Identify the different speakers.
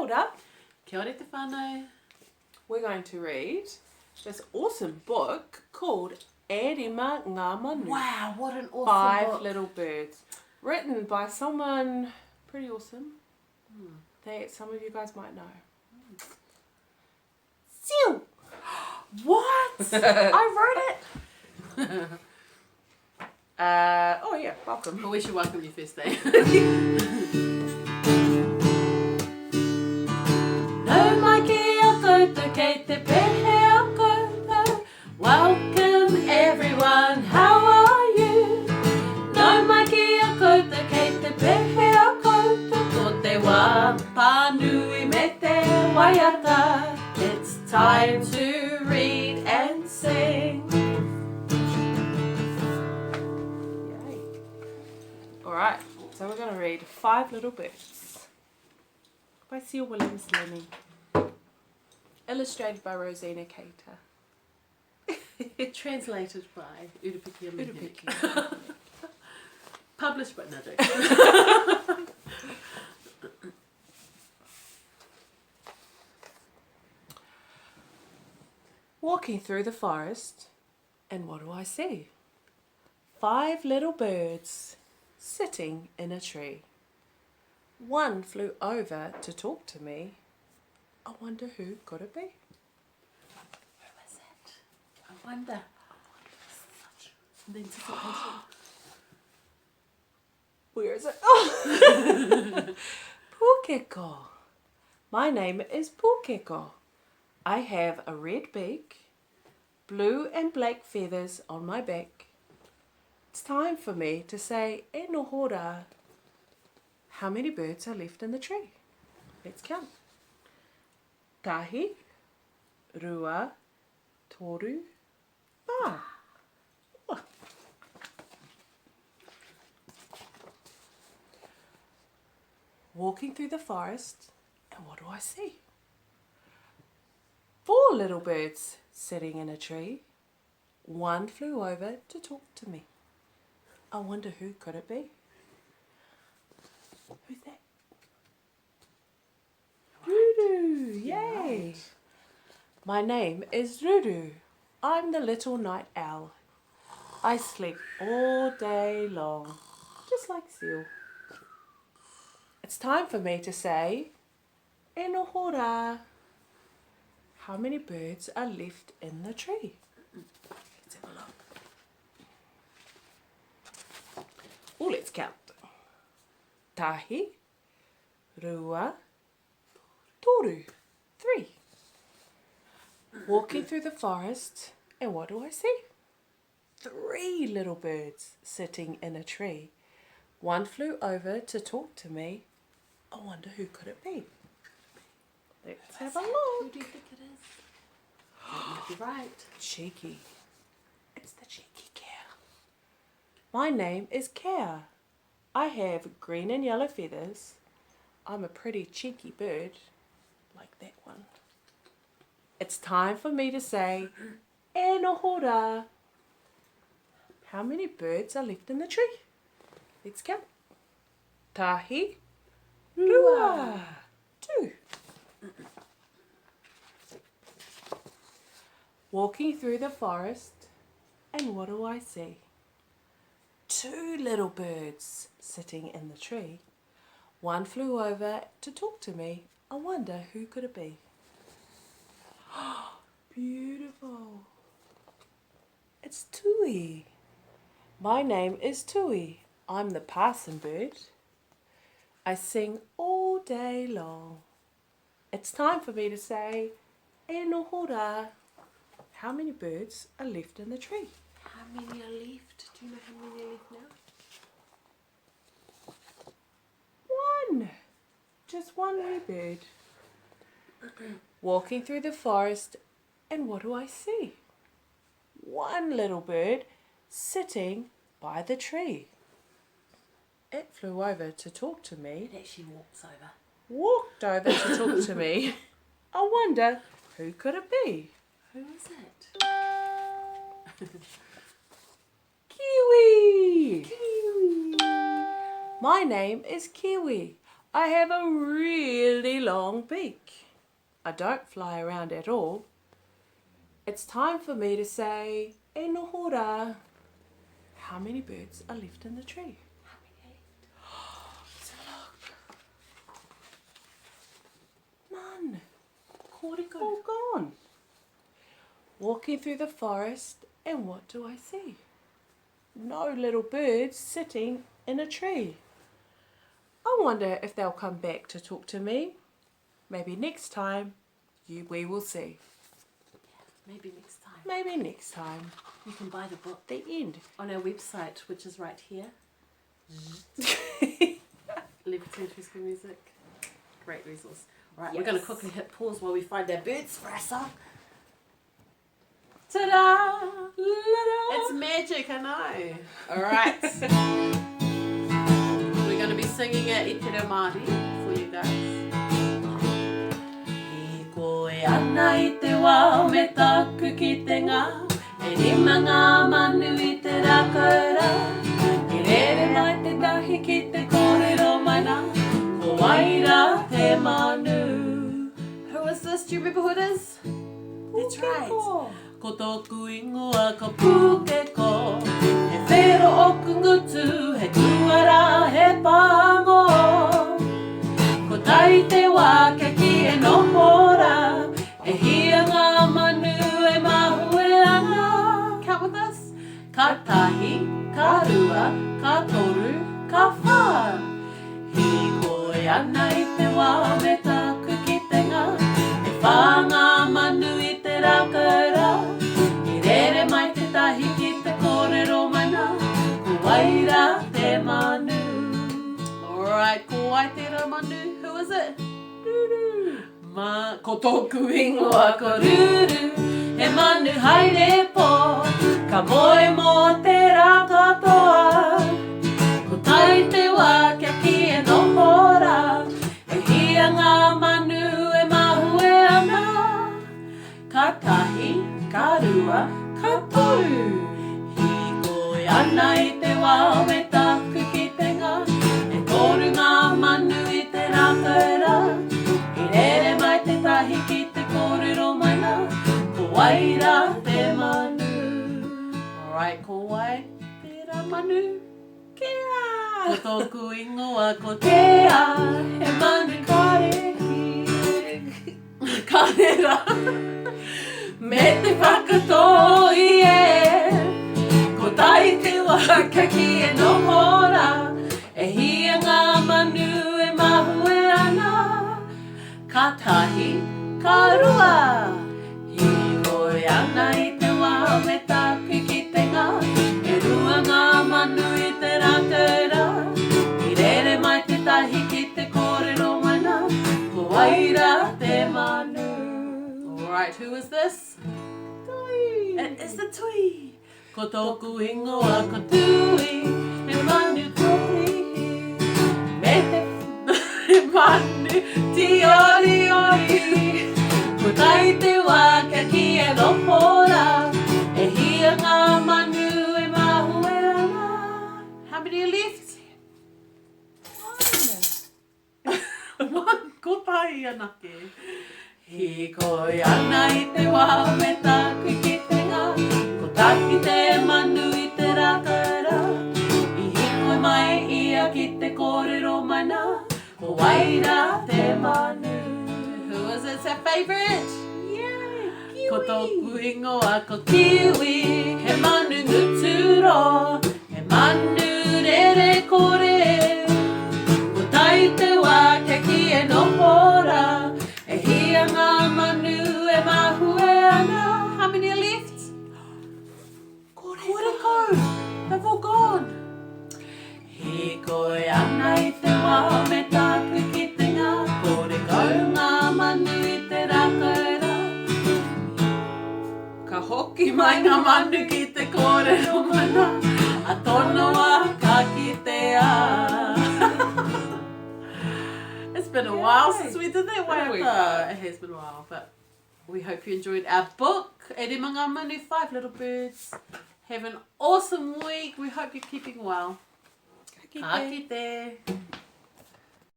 Speaker 1: ora.
Speaker 2: Kia ora te whānau.
Speaker 1: We're going to read this awesome book called RIMA NGＡ MANU.
Speaker 2: Wow, what an awesome
Speaker 1: Five
Speaker 2: book.
Speaker 1: Little Birds. Written by someone pretty awesome that some of you guys might know. Seal!
Speaker 2: What? I wrote it.
Speaker 1: Oh yeah, welcome.
Speaker 2: Well, we should welcome you first, eh? No mai ki a koutou kei te pehe a koutou. Welcome everyone, how are you? No mai ki a koutou kei te pehe a koutou. Ko te wā pānui me te waiata. It's time to read and sing.
Speaker 1: Yay. Alright, so we're going to read Five Little Birds by Seal Williams Lenny. Illustrated by Rosina Keita.
Speaker 2: Translated by Urupiki and
Speaker 1: Urupiki.
Speaker 2: Published by no.
Speaker 1: Walking through the forest, and what do I see? Five little birds sitting in a tree. One flew over to talk to me. I wonder who could it be?
Speaker 2: Who is it? I wonder. Such the anticipation.
Speaker 1: Where is it? Oh! Pukeko. My name is Pukeko. I have a red beak, blue and black feathers on my back. It's time for me to say e nohora. How many birds are left in the tree? Let's count. Tahi, rua, toru, pā. Oh. Walking through the forest, and what do I see? Four little birds sitting in a tree. One flew over to talk to me. I wonder who could it be? Who's that? Ruru! Yay!
Speaker 2: Right.
Speaker 1: My name is Ruru. I'm the little night owl. I sleep all day long, just like Seal. It's time for me to say, e nohora. How many birds are left in the tree? Let's have a look. Oh, let's count. Tahi, rua, toru. 3. Walking through the forest, and what do I see? 3 little birds sitting in a tree. One flew over to talk to me. I wonder who could it be? Let's have a
Speaker 2: Who
Speaker 1: look.
Speaker 2: do you think it is? That might be right.
Speaker 1: Cheeky. It's the cheeky cow. My name is Cow. I have green and yellow feathers. I'm a pretty cheeky bird, like that one. It's time for me to say, e nohora. How many birds are left in the tree? Let's count. Tahi, rua, 2. Walking through the forest, and what do I see? 2 little birds sitting in the tree. One flew over to talk to me. I wonder who could it be? Beautiful. It's Tui. My name is Tui. I'm the parson bird. I sing all day long. It's time for me to say, e nohora. How many birds are left in the tree?
Speaker 2: How many are left? Do you know how many are left now?
Speaker 1: 1. Just 1 wee bird. Walking through the forest, and what do I see? 1 little bird sitting by the tree. It flew over to talk to me.
Speaker 2: It actually walks over.
Speaker 1: Walked over to talk to me. I wonder, who could it be?
Speaker 2: Who is it?
Speaker 1: Kiwi! Kiwi! My name is Kiwi. I have a really long beak. I don't fly around at all. It's time for me to say, e noho rā. How many birds are left in the tree?
Speaker 2: How many?
Speaker 1: Let's have a look. None.
Speaker 2: Kōreko.
Speaker 1: All gone. Walking through the forest, and what do I see? No little birds sitting in a tree. I wonder if they'll come back to talk to me. Maybe next time, we will see.
Speaker 2: Maybe next time.
Speaker 1: Maybe next time.
Speaker 2: You can buy the book
Speaker 1: The end.
Speaker 2: on our website, which is right here. 11th Century School Music. Great resource. All right, we're going to
Speaker 1: Yes.
Speaker 2: quickly hit pause while we find our birds for our song. Ta-da! It's magic, I know. All right. We're going to be singing it I te reo Māori for you guys. I koe ana I te wā me taku ki te ngā, e rima ngā manu I te rākara, e rere mai te tahi ki te kōrero maina, ko waira te manu. Who is this? Do you remember who it is? That's right. Ko tōku ingoa ka pukeko, he whero o kungutu, he tuara, he pango. Ko tai te wā kia ki e nohora, e hia ngā manu e mahue ana. Count with us. Ka tahi, ka rua, ka toru, ka whā. Hi koe ana I te wā me taku ki te ngā, e whā ngā manu I te rākara, I rere mai te tahi ki te kōrero maina, ko waira te manu. Alright, ko wai te rā manu, who is it? Ruru. Ko tōku ingoa ko ruru, he manu haere pō, ka moe mō te rā katoa. Ko tai te wā kia ki e nohora, e hia ngā manu e mahue ana. Ka tahi, ka rua, ka toru. Hi koe ana I te wā me taku ki te ngā, e toru ngā manu I te rākara, I rere mai te tahi ki te kōrero maina, ko waira te manu. Alright, ko wai te rā manu. Kia! Ko tōku ingoa ko te a, he manu karehi. Karera. Me te whakatō I e, ko tai te wā kia ki e nohora, e hia ngā manu e mahue ana. Ka tahi, ka rua, hi koe ana I te wā me taku ki te ngā, e rua ngā manu I te rākara, I rere mai te tahi ki te kōrero maina, ko waira te manu. Alright, who is this? Tui. It is the tui. Ko tōku ingoa ko tui, e manu tui. Me te manu ti ori ori. Ko tai te wā kia ki e nohora, e hia ngā manu e mahue ana. How many are left? One. Ko tai anake. Hi koe ana I te wā me taku ki te ngā, ko taki te manu I te rākara, I hikoe mai ia ki te kōrero maina, ko waira te manu. Who is it? It's our favourite?
Speaker 1: Yay!
Speaker 2: Ko tōku ingoa ko kiwi, he manu nguturo, he manu rere kore. Ko tai te wā kia ki e nohora, e hia ngā manu e mahue ana. How many are left? Kōreko. They've all gone. Hi koe ana I te wā me taku ki te ngā, kōreko ngā manu I te rākara. Ka hoki mai ngā manu ki te kōrero mana, a tonoa ka kitea. It's been a while since we did that waiata. It has been a while, but we hope you enjoyed our book, E Rima Ngā Manu, 5 Little Birds. Have an awesome week. We hope you're keeping well. Ka kite.